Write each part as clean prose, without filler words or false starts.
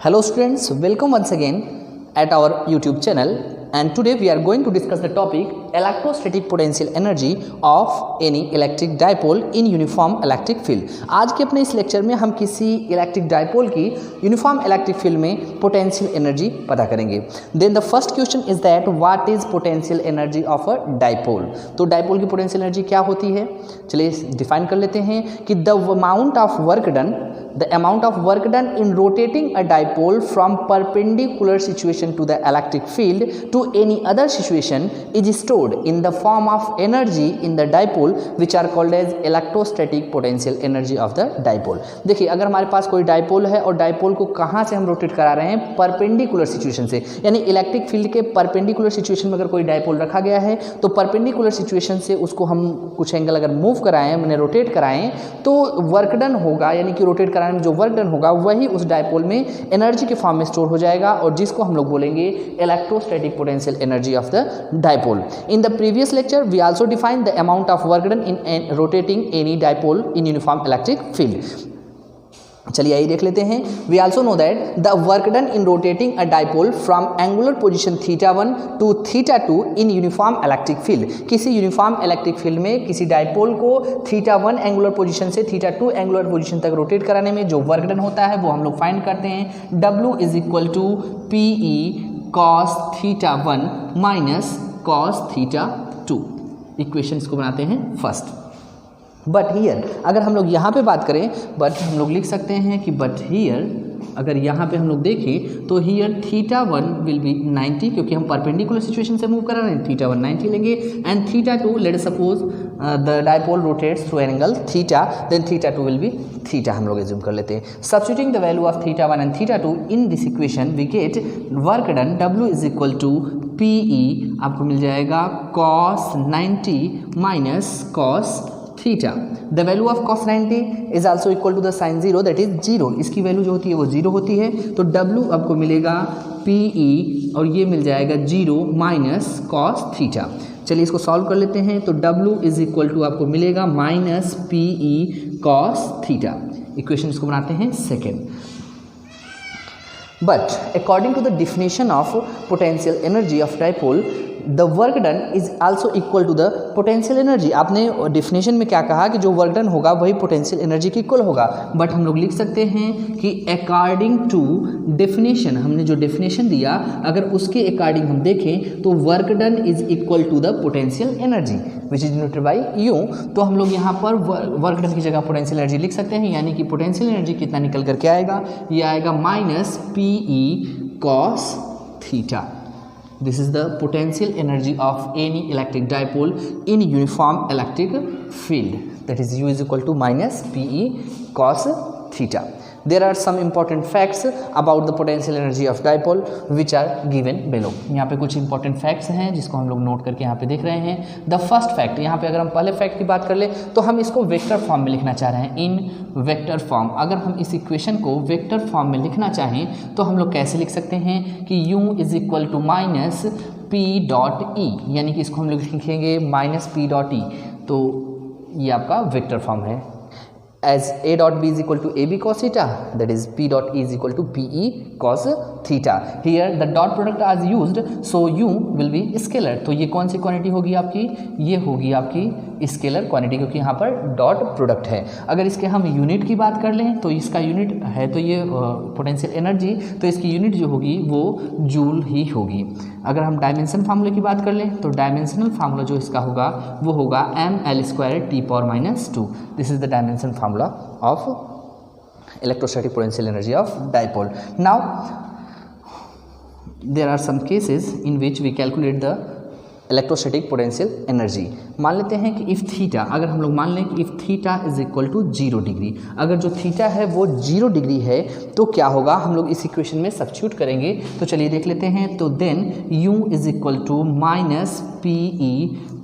Hello students, welcome once again at our YouTube channel, and today we are going to discuss the topic electrostatic potential energy of any electric dipole in uniform electric field। आज के अपने इस lecture में हम किसी electric dipole की uniform electric field में potential energy पता करेंगे। Then the first question is that what is potential energy of a dipole. तो डाइपोल की पोटेंशियल एनर्जी क्या होती है, चलिए डिफाइन कर लेते हैं कि the amount of work done in rotating a dipole from perpendicular situation to the electric field to any other situation is stored in the form of energy in the dipole which are called as electrostatic potential energy of the dipole। देखिए, अगर हमारे पास कोई dipole है और dipole को कहाँ से हम रोटेट करा रहे हैं, परपेंडिकुलर सिचुएशन से, यानी इलेक्ट्रिक फील्ड के परपेंडिकुलर सिचुएशन में अगर कोई डाइपोल रखा गया है तो परपेंडिकुलर सिचुएशन से उसको हम कुछ एंगल अगर मूव कराएं, मैंने रोटेट कराएं, तो वर्क डन होगा, यानी कि रोटेट कराने में जो वर्क डन होगा वही उस डाइपोल में एनर्जी के फॉर्म में स्टोर हो जाएगा और जिसको हम लोग बोलेंगे electrostatic potential energy of the dipole. In the previous lecture we also define the amount of work done in rotating any dipole in uniform electric field. चलिए आइए देख लेते हैं। We also know that the work done in rotating a dipole from angular position θ1 to θ2 in uniform electric field. किसी uniform electric field में किसी dipole को θ1 angular position से θ2 एंगुलर पोजीशन तक रोटेट कराने में जो वर्क डन होता है वो हम लोग फाइंड करते हैं। W is equal to PE cos θ1 minus cos θ2। Equation इसको बनाते हैं फर्स्ट। बट हियर अगर हम लोग यहाँ पे बात करें, बट हम लोग लिख सकते हैं कि बट हियर अगर यहाँ पे हम लोग देखें तो हियर θ1 विल बी 90, क्योंकि हम परपेंडिकुलर सिचुएशन से मूव कर रहे हैं, θ1 90 लेंगे and θ2 let us suppose the dipole rotates through angle theta, then θ2 will be theta हम लोग एज्यूम कर लेते हैं। Substituting the value of θ1 and θ2 in this equation we get work done W is equal to PE, आपको मिल जाएगा cos 90 minus cos theta. The value of cos 90 is also equal to the sine 0, that is 0। इसकी value जो होती है वो 0 होती है, तो W आपको मिलेगा PE और ये मिल जाएगा 0 माइनस cos थीटा। चलिए इसको सॉल्व कर लेते हैं। तो W इज इक्वल टू आपको मिलेगा minus PE cos theta. Equation इसको बनाते हैं second. But according to the definition of potential energy of dipole, the work done is also equal to the potential energy। आपने definition में क्या कहा कि जो work done होगा वही potential energy की इक्वल होगा, बट हम लोग लिख सकते हैं कि according to definition, हमने जो definition दिया अगर उसके according हम देखें तो work done is equal to the potential energy which is denoted by U। तो हम लोग यहाँ पर work done की जगह potential energy लिख सकते हैं, यानी कि potential energy कितना निकल करके आएगा, ये आएगा minus PE cos theta. This is the potential energy of any electric dipole in uniform electric field, that is U is equal to minus PE cos theta। There are some important facts about the potential energy of dipole which are given below। यहाँ पे कुछ important facts हैं जिसको हम लोग note करके यहाँ पे देख रहे हैं। The first fact, यहाँ पे अगर हम पहले फैक्ट की बात कर ले तो हम इसको वेक्टर फॉर्म में लिखना चाह रहे हैं, इन वेक्टर फॉर्म। अगर हम इस इक्वेशन को वेक्टर फॉर्म में लिखना चाहें तो हम लोग कैसे लिख सकते हैं कि U is equal to minus P dot E, यानी कि इसको हम लोग लिखेंगे माइनस P डॉट E। तो ये आपका वेक्टर फॉर्म है। As A dot B is equal to AB cos theta, that is P dot E is equal to PE cos theta। Here the dot product is used, so U will be scalar। तो ये कौन सी quantity होगी आपकी, ये होगी आपकी scalar quantity, क्योंकि यहाँ पर डॉट प्रोडक्ट है। अगर इसके हम यूनिट की बात कर लें तो इसका यूनिट है तो ये पोटेंशियल एनर्जी, तो इसकी यूनिट जो होगी वो जूल ही होगी। अगर हम डायमेंशन फार्मूले की बात कर लें तो डायमेंशनल फार्मूला जो इसका होगा वो होगा mL²T⁻²। This is the dimension formula of electrostatic potential energy of dipole। Now there are some cases in which we calculate the electrostatic potential energy। मान लेते हैं कि if थीटा, अगर हम लोग मान लें कि if theta is equal to 0 degree, अगर जो थीटा है वो 0 डिग्री है तो क्या होगा, हम लोग इस इक्वेशन में सब्स्टिट्यूट करेंगे। तो चलिए देख लेते हैं। तो then U is equal to minus PE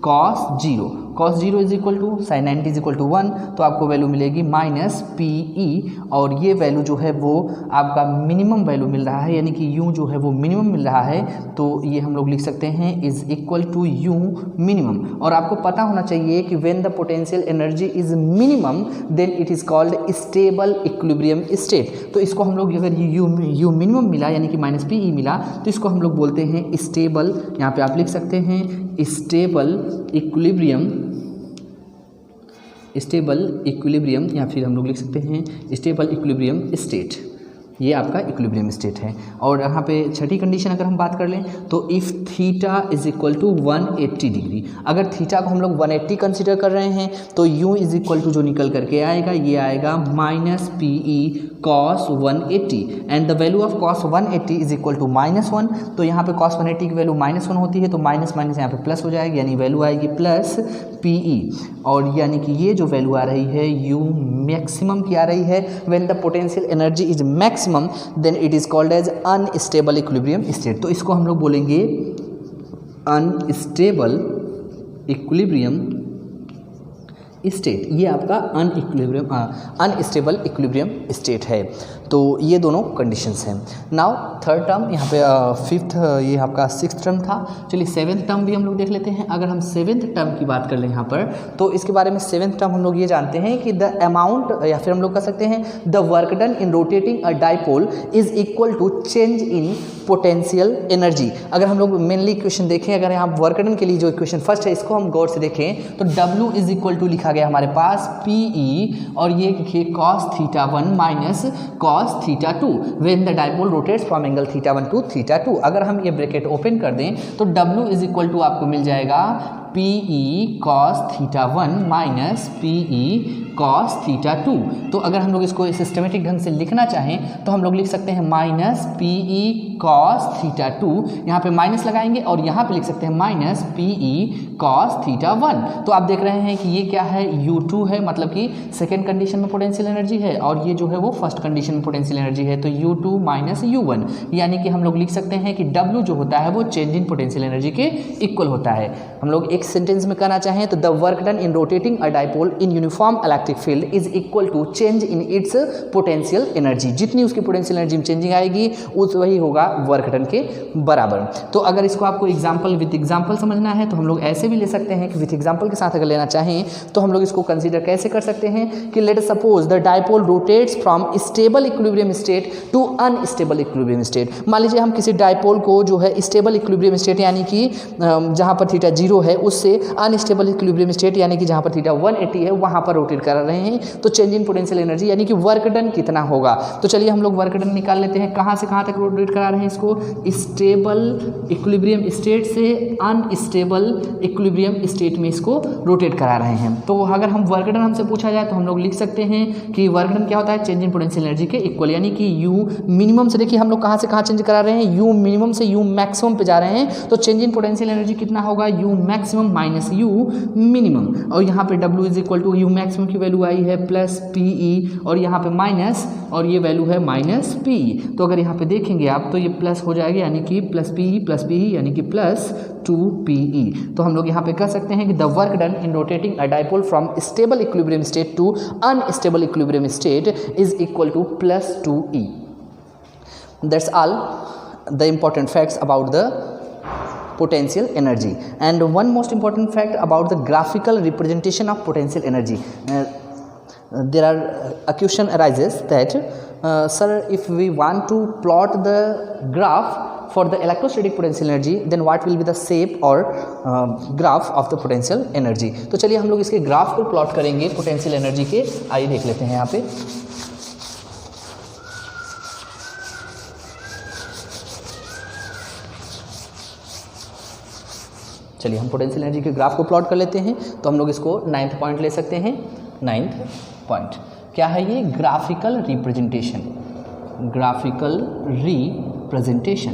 cos 0। cos 0 is equal to sine 90 is equal to 1, तो आपको वैल्यू मिलेगी माइनस PE, और ये वैल्यू जो है वो आपका मिनिमम वैल्यू मिल रहा है, यानी कि U जो है वो मिनिमम मिल रहा है, तो ये हम लोग लिख सकते हैं is equal to U minimum. और आपको पता होना चाहिए कि when the potential energy is minimum then it is called stable equilibrium state. तो इसको हम लोग अगर U मिनिमम मिला यानी कि माइनस PE मिला तो इसको हम लोग बोलते हैं स्टेबल, यहाँ पे आप लिख सकते हैं स्टेबल इक्विलिब्रियम, या फिर हम लोग लिख सकते हैं स्टेबल इक्विलिब्रियम स्टेट। ये आपका इक्विलिब्रियम स्टेट है। और यहाँ पे छठी कंडीशन अगर हम बात कर लें तो if theta is equal to 180 degree, अगर थीटा को हम लोग 180 कंसिडर कर रहे हैं तो U इज इक्वल टू जो निकल करके आएगा ये आएगा minus PE cos 180, and the value of cos 180 is equal to -1। तो यहाँ पे कॉस 180 की वैल्यू -1 होती है, तो माइनस माइनस यहाँ पे प्लस हो जाएगी, यानी वैल्यू आएगी प्लस PE, और यानी कि ये जो वैल्यू आ रही है U मैक्सिमम की आ रही है। When the potential energy is maximum then it is called as unstable equilibrium state. तो इसको हम लोग बोलेंगे अनस्टेबल इक्विलिब्रियम स्टेट। ये आपका अनस्टेबल इक्विलिब्रियम स्टेट है। तो ये दोनों कंडीशंस हैं। नाउ थर्ड टर्म, यहाँ पे फिफ्थ, ये आपका सिक्स्थ टर्म था। चलिए सेवेंथ टर्म भी हम लोग देख लेते हैं। अगर हम सेवेंथ टर्म की बात कर लें यहाँ पर, तो इसके बारे में सेवेंथ टर्म हम लोग ये जानते हैं कि द अमाउंट, या फिर हम लोग कह सकते हैं the work done in rotating a dipole is equal to change in potential energy. अगर हम लोग मेनली इक्वेशन देखें, अगर यहाँ वर्क डन के लिए जो इक्वेशन फर्स्ट है इसको हम गौर से देखें तो W इज इक्वल टू लिखा गया हमारे पास PE, और ये लिखिए cos theta 1 minus cos theta 2 when the dipole rotates from angle theta 1 to theta 2। अगर हम ये ब्रैकेट ओपन कर दें तो W इज इक्वल टू आपको मिल जाएगा PE cos theta 1 minus PE cos theta 2। तो अगर हम लोग इसको सिस्टमेटिक ढंग से लिखना चाहें तो हम लोग लिख सकते हैं माइनस PE cos थीटा 2, यहाँ पे माइनस लगाएंगे, और यहाँ पे लिख सकते हैं माइनस PE cos थीटा 1। तो आप देख रहे हैं कि ये क्या है, U2 है, मतलब कि सेकेंड कंडीशन में पोटेंशियल एनर्जी है, और ये जो है वो फर्स्ट कंडीशन में पोटेंशियल एनर्जी है, तो U2 माइनस U1, यानी कि हम लोग लिख सकते हैं कि W जो होता है वो चेंज इन पोटेंशियल एनर्जी के इक्वल होता है। हम लोग एक सेंटेंस में कहना चाहें तो the work done in rotating a dipole in uniform electric field is equal to change in its potential energy. जितनी उसकी पोटेंशियल एनर्जी में चेंजिंग आएगी उस वही होगा वर्क डन के बराबर। तो अगर इसको आपको एग्जाम्पल विथ एग्जाम्पल समझना है तो हम लोग ऐसे भी ले सकते हैं कि विथ एग्जाम्पल के साथ अगर लेना चाहें तो हम लोग इसको कंसीडर कैसे कर सकते हैं कि let suppose the dipole rotates from stable equilibrium state to unstable equilibrium state. मान लीजिए हम किसी डाइपोल को जो है स्टेबल इक्विलिब्रियम स्टेट यानी कि जहाँ पर थीटा 0 है उससे अनस्टेबल इक्विलिब्रियम स्टेट यानी कि जहाँ पर थीटा 180 है वहाँ पर रोटेट कर रहे हैं, तो चेंज इन पोटेंशियल एनर्जी यानी कि वर्क डन कितना होगा। तो चलिए हम लोग वर्क डन निकाल लेते हैं। कहाँ से कहाँ तक रोटेट करा रहे हैं इसको, स्टेबल इक्विलिब्रियम स्टेट से अनस्टेबल इक्विलिब्रियम स्टेट में इसको रोटेट करा रहे हैं। तो अगर हम वर्क डन हमसे पूछा जाए तो हम लोग लिख सकते हैं कि वर्क डन क्या होता है, चेंज इन पोटेंशियल एनर्जी के इक्वल, यानी कि U मिनिमम से, देखिए हम लोग कहाँ से कहाँ चेंज करा रहे हैं, U मिनिमम से U मैक्सिमम पे जा रहे हैं, तो चेंज इन पोटेंशियल एनर्जी कितना होगा, U maximum minus U minimum, और यहाँ पे W is equal to U maximum की वैल्यू आई है प्लस PE, और यहाँ पे माइनस, और ये वैल्यू है माइनस PE। तो अगर यहाँ पे देखेंगे आप तो ये प्लस हो जाएगा, यानी कि प्लस PE यानी कि प्लस 2PE। तो हम लोग यहाँ पे कह सकते हैं कि the work done in rotating a dipole from stable equilibrium state to unstable equilibrium state is equal to plus 2E। That's all the important facts about the potential energy. And one most important fact about the graphical representation of potential energy. There are a question arises that sir, if we want to plot the graph for the electrostatic potential energy then what will be the shape or graph of the potential energy. तो चलिए हम लोग इसके graph को plot करेंगे potential energy के। आइए देख लेते हैं यहाँ पे। चलिए हम पोटेंशियल एनर्जी के ग्राफ को प्लॉट कर लेते हैं। तो हम लोग इसको 9th पॉइंट ले सकते हैं। 9th पॉइंट क्या है, ये graphical representation. Graphical representation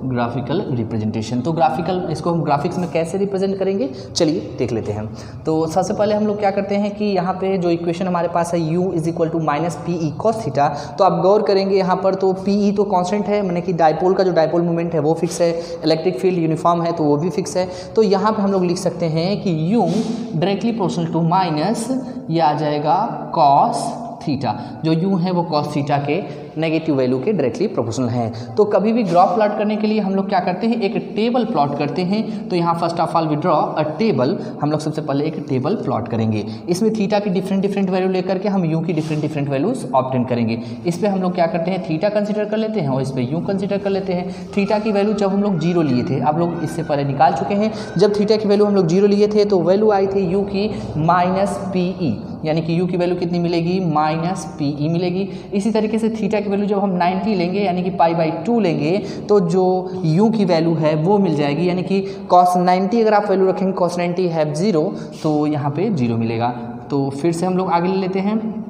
graphical representation. तो ग्राफिकल, इसको हम ग्राफिक्स में कैसे रिप्रेजेंट करेंगे चलिए देख लेते हैं। तो सबसे पहले हम लोग क्या करते हैं कि यहाँ पे जो इक्वेशन हमारे पास है u is equal to minus P E cos theta, तो आप गौर करेंगे यहाँ पर तो पी ई तो कांस्टेंट है, माने कि डायपोल का जो डायपोल मोमेंट है वो फिक्स है, इलेक्ट्रिक फील्ड यूनिफॉर्म है तो वो भी फिक्स है। तो यहाँ पे हम लोग लिख सकते हैं कि u directly proportional to minus, ये आ जाएगा कॉस थीटा, जो u है वो कॉस थीटा के नेगेटिव वैल्यू के डायरेक्टली प्रोपोर्शनल है। तो कभी भी ग्राफ प्लॉट करने के लिए हम लोग क्या करते हैं, एक टेबल प्लॉट करते हैं। तो यहाँ first of all we draw a table, हम लोग सबसे पहले एक टेबल प्लॉट करेंगे। इसमें थीटा की डिफरेंट वैल्यू लेकर के हम यू की डिफरेंट वैल्यूज ऑब्टेन करेंगे। इस पर हम लोग क्या करते हैं, थीटा कंसिडर कर लेते हैं और इस पर यू कंसिडर कर लेते हैं। थीटा की वैल्यू जब हम लोग 0 लिए थे, आप लोग इससे पहले निकाल चुके हैं, जब थीटा की वैल्यू हम लोग 0 लिए थे तो वैल्यू आई थी यू की माइनस पी ई, यानी कि u की वैल्यू कितनी मिलेगी, माइनस पी ई मिलेगी। इसी तरीके से थीटा की वैल्यू जब हम 90 लेंगे यानी कि π/2 लेंगे तो जो u की वैल्यू है वो मिल जाएगी, यानी कि cos 90 अगर आप वैल्यू रखेंगे cos 90 है 0 तो यहाँ पे 0 मिलेगा। तो फिर से हम लोग आगे ले लेते हैं।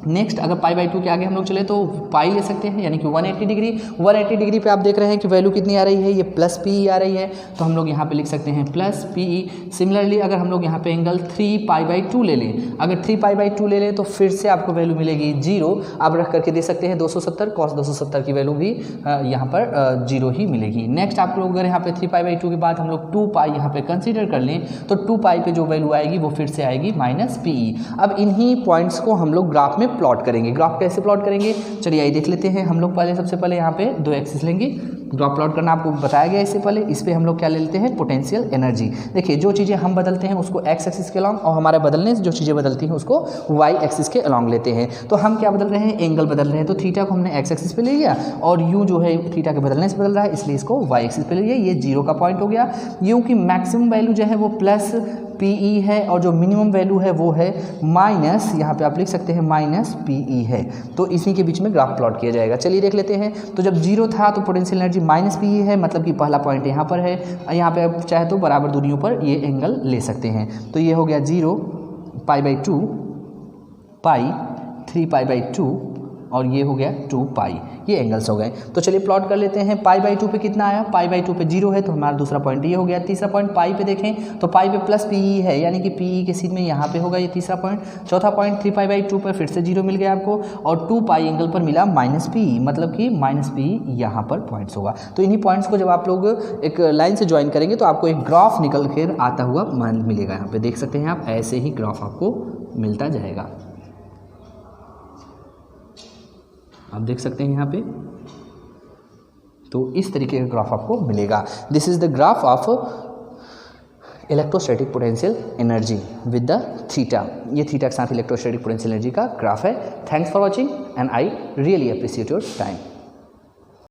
नेक्स्ट अगर π/2 के आगे हम लोग चले तो पाई ले सकते हैं, यानी कि 180 डिग्री। 180 डिग्री पे आप देख रहे हैं कि वैल्यू कितनी आ रही है, ये प्लस पी ई आ रही है, तो हम लोग यहाँ पे लिख सकते हैं प्लस पी ई। सिमिलरली अगर हम लोग यहाँ पे एंगल 3π/2 ले लें, अगर 3π/2 ले लें तो फिर से आपको वैल्यू मिलेगी 0। आप रख करके दे सकते हैं 270, cos 270 की वैल्यू भी यहाँ पर 0 ही मिलेगी। नेक्स्ट आप लोग अगर यहाँ पे 3π/2 के बाद हम लोग 2π यहाँ पे कंसिडर कर लें तो 2π पे जो वैल्यू आएगी वो फिर से आएगी माइनस पी ई। अब इन्हीं पॉइंट्स को हम लोग ग्राफ में प्लॉट करेंगे। ग्राफ कैसे प्लॉट करेंगे चलिए आइए देख लेते हैं। हम लोग पहले सबसे पहले यहाँ पे 2 एक्सिस लेंगे। ग्राफ प्लॉट करना आपको बताया गया इससे पहले। इस पे हम लोग क्या ले लेते हैं, पोटेंशियल एनर्जी। देखिए जो चीज़ें हम बदलते हैं उसको एक्स एक्सिस के अलॉन्ग, और हमारे बदलने से जो चीज़ें बदलती हैं उसको वाई एक्सिस के अलॉन्ग लेते हैं। तो हम क्या बदल रहे हैं, एंगल बदल रहे हैं। तो थीटा को हमने एक्स एक्सिस पे ले लिया और यू जो है थीटा के बदलने से बदल रहा है इसलिए इसको वाई एक्सिस पे ले लिया। ये 0 का पॉइंट हो गया। यू की मैक्सिमम वैल्यू जो है वो प्लस पी ई है और जो मिनिमम वैल्यू है वो है माइनस, यहाँ पे आप लिख सकते हैं माइनस पी ई है। तो इसी के बीच में ग्राफ प्लॉट किया जाएगा। चलिए देख लेते हैं। तो जब 0 था तो पोटेंशियल एनर्जी माइनस पी ई है, मतलब कि पहला पॉइंट यहाँ पर है। यहाँ पे आप चाहे तो बराबर दूरियों पर ये एंगल ले सकते हैं। तो ये हो गया 0, π/2, पाई, 3π/2 और ये हो गया 2π, ये एंगल्स हो गए। तो चलिए प्लॉट कर लेते हैं। π/2 पे कितना आया, π/2 पे 0 है तो हमारा दूसरा पॉइंट ये हो गया। तीसरा पॉइंट पाई पे देखें तो पाई पे प्लस पी ई है, यानी कि पी ई के सीध में यहाँ पे होगा ये तीसरा पॉइंट। चौथा पॉइंट 3π/2 पर फिर से 0 मिल गया आपको और 2π एंगल पर मिला माइनस पी ई, मतलब कि माइनस पी ई यहाँ पर पॉइंट्स होगा। तो इन्हीं पॉइंट्स को जब आप लोग एक लाइन से ज्वाइन करेंगे तो आपको एक ग्राफ निकल कर आता हुआ मिलेगा। यहाँ पे देख सकते हैं आप, ऐसे ही ग्राफ आपको मिलता जाएगा। आप देख सकते हैं यहाँ पे, तो इस तरीके का ग्राफ आपको मिलेगा। This is the graph of electrostatic potential energy with the theta. ये थीटा के साथ इलेक्ट्रोस्टैटिक पोटेंशियल एनर्जी का ग्राफ है। Thanks for watching and I really appreciate your time.